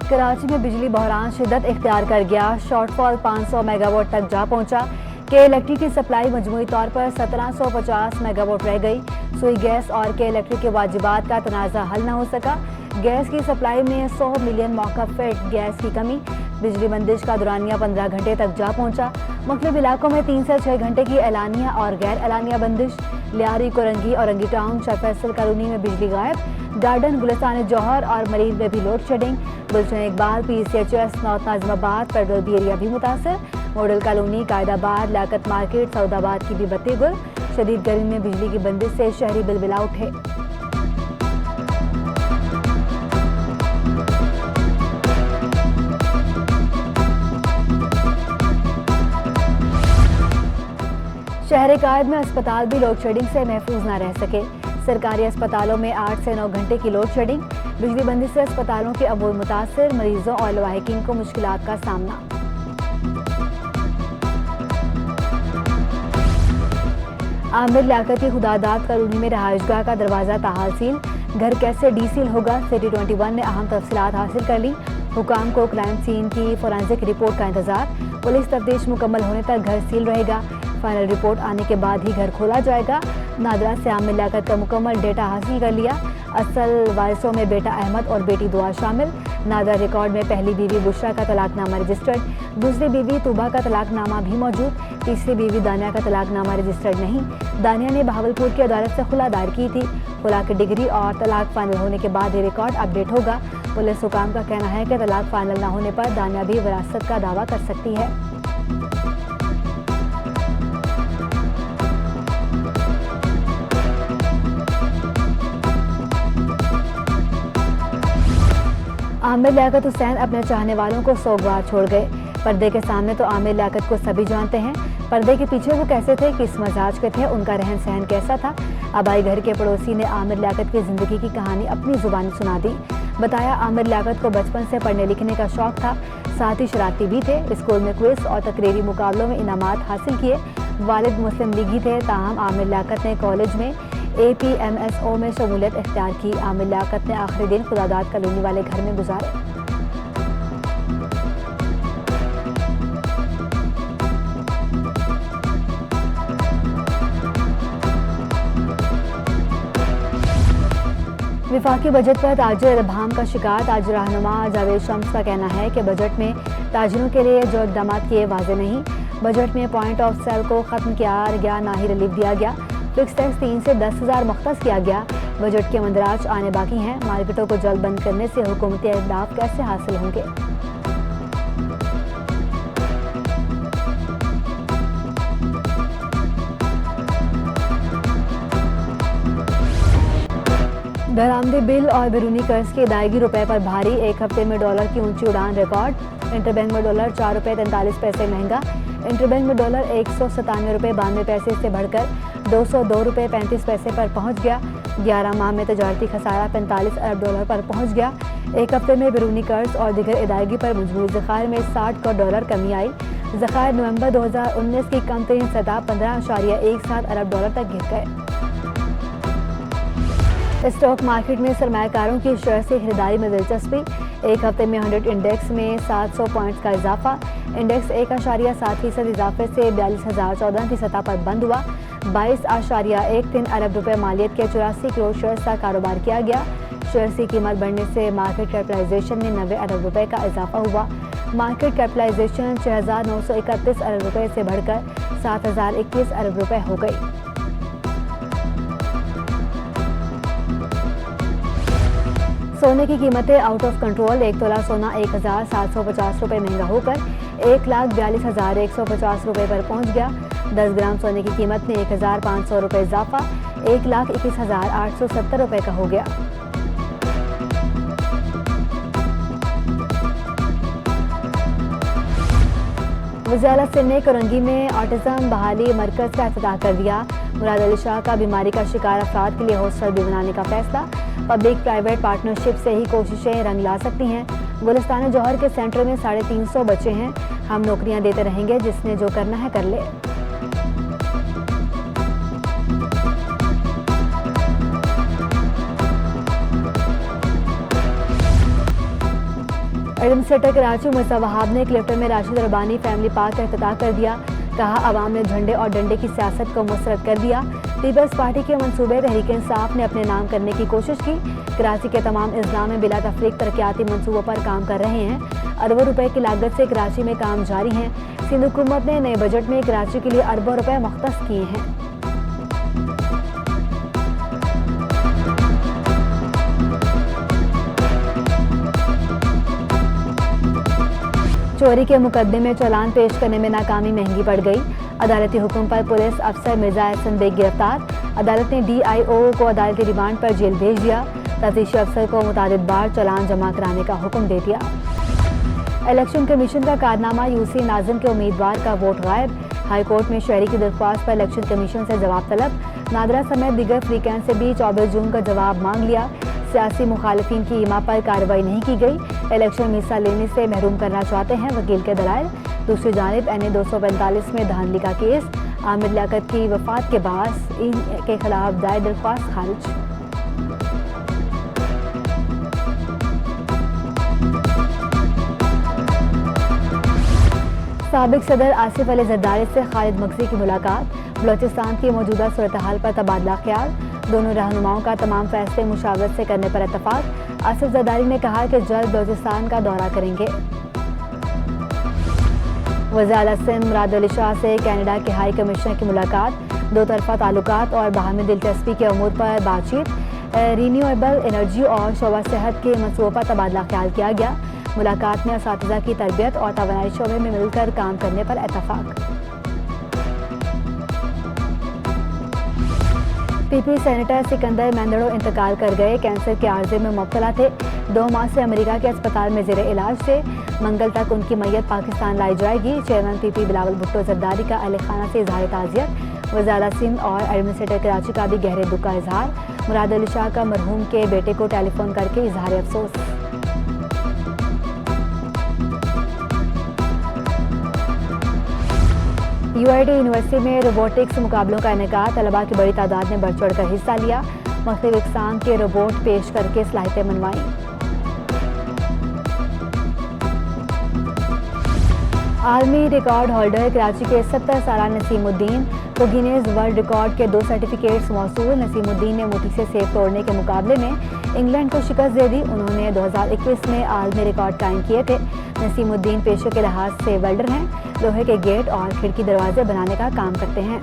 कराची में बिजली बहरान शिद्दत इख्तियार कर गया। शॉर्टफॉल 500 मेगावाट तक जा पहुंचा। के इलेक्ट्रिक की सप्लाई मजमूई तौर पर 1750 मेगावाट रह गई। सुई गैस और के इलेक्ट्रिक के वाजिबात का तनाज़ा हल न हो सका। गैस की सप्लाई में 100 मिलियन मौका फिट गैस की कमी। बिजली बंदिश का दुरानिया 15 घंटे तक जा पहुंचा। मुख्तलिफ इलाकों में 3 से 6 घंटे की एलानिया और गैर एलानिया बंदिश। लियारी, कोरंगी, औरंगी टाउन, शाह फैसल कॉलोनी में बिजली गायब। गार्डन, गुलिस्तान जौहर और मरीज में भी load shedding. Gulshan Iqbal, PCHS, north Nazimabad, federal B area भी मुतासर। Model colony, Qaidabad, Liaquat market, Saudabad की भी बत्ती गुल। शदीद गर्मी में बिजली की बंदिश से शहरी बिलबिला उठे। शहर कायद में अस्पताल भी लोड शेडिंग से महफूज न रह सके। सरकारी अस्पतालों में 8 से 9 घंटे की लोड शेडिंग। बिजली बंदी से अस्पतालों के अमूर मुतासर, मरीजों और लवाहिकीन को मुश्किलात का सामना। आमिर लियाकत की खुदादाद कॉलोनी में रहायशगाह का दरवाजा ताहाल सील। घर कैसे डीसील होगा, सिटी 21 ने अहम तफसीलात हासिल कर ली। हुकाम को क्राइम सीन की फोरेंसिक रिपोर्ट का इंतजार। पुलिस तफ्तीश मुकम्मल होने तक घर सील रहेगा। फाइनल रिपोर्ट आने के बाद ही घर खोला जाएगा। नादरा से आमिर लियाकत का मुकम्मल डेटा हासिल कर लिया। असल वारिसों में बेटा अहमद और बेटी दुआ शामिल। नादरा रिकॉर्ड में पहली बीवी बुशरा का तलाकनामा रजिस्टर्ड, दूसरी बीवी तूबा का तलाकनामा भी मौजूद, तीसरी बीवी दानिया का तलाकनामा रजिस्टर्ड नहीं। दानिया ने बहावलपुर की अदालत से खुला दायर की थी। खुला की डिग्री और तलाक फाइनल होने के बाद ये रिकॉर्ड अपडेट होगा। पुलिस हुकाम का कहना है कि तलाक फाइनल न होने पर दानिया भी विरासत का दावा कर सकती है। आमिर लियाकत हुसैन अपने चाहने वालों को सोगवार छोड़ गए। पर्दे के सामने तो आमिर लियाकत को सभी जानते हैं, पर्दे के पीछे वो कैसे थे, किस मजाज के थे, उनका रहन सहन कैसा था। आबाई घर के पड़ोसी ने आमिर लियाकत की जिंदगी की कहानी अपनी जुबानी सुना दी। बताया आमिर लियाकत को बचपन से पढ़ने लिखने का शौक था, साथ ही शरारती भी थे। स्कूल में क्विज और तकरीरी मुकाबलों में इनामात हासिल किए। वालिद मुस्लिम लीगी थे, ताहम आमिर लियाकत ने कॉलेज में APMSO में शमूलियत इख्तियार की। आमिर लियाकत ने आखिरी दिन खुदादाद कॉलोनी वाले घर में गुजारे। विफाकी बजट पर ताजिर इल्हाम का शिकार। ताजिर रहनुमा जावेद शम्स का कहना है कि बजट में ताजिरों के लिए जो इक़दाम किए वाज़ेह नहीं। बजट में पॉइंट ऑफ सेल को ख़त्म किया गया, ना ही रिलीफ दिया गया। फिक्स टैक्स 3 से 10,000 मुख्तस किया गया। बजट के मंदराज आने बाकी हैं। मार्केटों को जल्द बंद करने से हुकूमती अहदाफ कैसे हासिल होंगे। बरामदे बिल और बैरूनी कर्ज की अदायगी रुपए पर भारी। एक हफ्ते में डॉलर की ऊंची उड़ान रिकॉर्ड। इंटरबैंक में डॉलर 4 रुपये 43 पैसे महंगा। इंटरबैंक में डॉलर 197 रुपये 92 पैसे से बढ़कर 202 रुपये 35 पैसे पर पहुंच गया। 11 माह में तजारती खसारा 45 अरब डॉलर पर पहुंच गया। एक हफ्ते में बैरूनी कर्ज और दीगर अदायगी पर मजमूई ज़खायर में 60 करोड़ डॉलर कमी आई। ज़खायर नवंबर 2019 की कम तरीन सतह 15.17 अरब डॉलर तक गिर गए। स्टॉक मार्केट में सरमायाकारों की शेयर से खरीदारी में दिलचस्पी। एक हफ्ते में 100 इंडेक्स में 700 पॉइंट्स का इजाफा। इंडेक्स 1.7% इजाफे से 42,014 की सतह पर बंद हुआ। 22.13 अरब रुपए मालियत के 84 करोड़ शेयर्स का कारोबार किया गया। शेयर्स की कीमत बढ़ने से मार्केट कैपिटलाइजेशन में 90 अरब रुपए का इजाफा हुआ। मार्केट कैपिटलाइजेशन 6,931 अरब रुपए से बढ़कर 7,021 अरब रुपए हो गई। सोने की कीमतें आउट ऑफ कंट्रोल। 1 तोला सोना 1,750 रुपये महंगा होकर 1,42,150 रुपये पर पहुंच गया। 10 ग्राम सोने की कीमत में 1,500 रुपये इजाफा 1,21,870 रुपये का हो गया। वज़ीर सिंध ने कोरंगी में ऑटिज़म बहाली मरकज़ का इफ्तिताह कर दिया। मुराद अली शाह का बीमारी का शिकार अफराद के लिए हॉस्टल भी बनाने का फैसला। पब्लिक प्राइवेट पार्टनरशिप से ही कोशिशें रंग ला सकती हैं। गुलिस्तान जौहर के सेंटर में 350 बच्चे हैं। हम नौकरियां देते रहेंगे, जिसने जो करना है कर ले। एडमिनिस्ट्रेटर कराची मुसा वहाब ने क्लिफ्टन में राशिद रबानी फैमिली पार्क का इफ्तिताह कर दिया। कहा, अवाम ने झंडे और डंडे की सियासत को मुस्तरद कर दिया। पीपल्स पार्टी के मंसूबे तहरीक इंसाफ ने अपने नाम करने की कोशिश की। कराची के तमाम अजला में बिला तफरीक तरक्याती मंसूबों पर काम कर रहे हैं। अरबों रुपए की लागत से कराची में काम जारी है। सिंध हुकूमत ने नए बजट में कराची के लिए अरबों रुपए मुख्तस किए हैं। चोरी के मुकदमे में चालान पेश करने में नाकामी महंगी पड़ गई। अदालती हुक्म पर पुलिस अफसर मिर्जा एहसन बेग गिरफ्तार। अदालत ने DIO को अदालती रिमांड पर जेल भेज दिया। तफ्तीशी अफसर को मुतादिद बार चालान जमा कराने का हुक्म दे दिया। इलेक्शन कमीशन का कारनामा, UC नाज़िम के उम्मीदवार का वोट गायब। हाईकोर्ट में शहरी की दरख्वास्त पर इलेक्शन कमीशन से जवाब तलब। नादरा समेत दीगर फ्रीकैन से भी 24 जून का जवाब मांग लिया। सियासी मुखालिफिन की ईमा पर कार्रवाई नहीं की गई। इलेक्शन में हिस्सा लेने से महरूम करना चाहते हैं वकील के दलाइल। दूसरी जानिब NA 245 में धांधली का केस। आमिर लियाकत की वफात के बाद इनके खिलाफ दायर दरख्वास्त खारिज। साबिक सदर आसिफ अली जरदारी से खालिद मगजी की मुलाकात। बलोचिस्तान की मौजूदा सूरत हाल पर तबादला ख्याल। दोनों रहनुमाओं का तमाम फैसले मुशावरत से करने पर इत्तफाक। आसिफ जरदारी ने कहा कि जल्द बलोचिस्तान का दौरा करेंगे। वज़ीर आला सिंध मुराद अली शाह से कनाडा के हाई कमिश्नर की मुलाकात। दो तरफा ताल्लुकात और बाहमी दिलचस्पी के अमूर पर बातचीत। रीन्यूएबल एनर्जी और शोबा सेहत के मनसूबों पर तबादला ख्याल किया गया। मुलाकात में असातिज़ा की तरबियत और तवानाई शोबे में मिलकर काम करने पर इत्तफाक। PP सेनेटर सिकंदर मेंदड़ो इंतकाल कर गए। कैंसर के आर्जे में मुब्तला थे। 2 माह से अमेरिका के अस्पताल में ज़ेरे इलाज थे। मंगल तक उनकी मैयत पाकिस्तान लाई जाएगी। चेयरमैन PP बिलावल भुट्टो जरदारी का अहले खाना से इजहार ताज़ियत। वज़ीर आला सिंध और एडमिनिस्ट्रेटर कराची का भी गहरे दुख का इजहार। मुराद अली शाह का मरहूम के बेटे को टेलीफोन करके इजहार अफसोस। UIT यूनिवर्सिटी में रोबोटिक्स मुकाबलों का इनेकाद। तलबा की बड़ी तादाद ने बढ़ चढ़ कर हिस्सा लिया। मुख्तलिफ इकसाम के रोबोट पेश करके सलाहियतें मनवाईं। आलमी रिकॉर्ड होल्डर कराची के 70 साला नसीमुद्दीन को गिनीज वर्ल्ड रिकॉर्ड के 2 सर्टिफिकेट्स मौसूल। नसीमुद्दीन ने मुट्ठी से सेब तोड़ने के मुकाबले में इंग्लैंड को शिकस्त दे दी। उन्होंने 2021 में आलमी रिकॉर्ड कायम किए थे। नसीमुद्दीन पेशे के लिहाज से वेल्डर हैं। लोहे के गेट और खिड़की दरवाजे बनाने का काम करते हैं।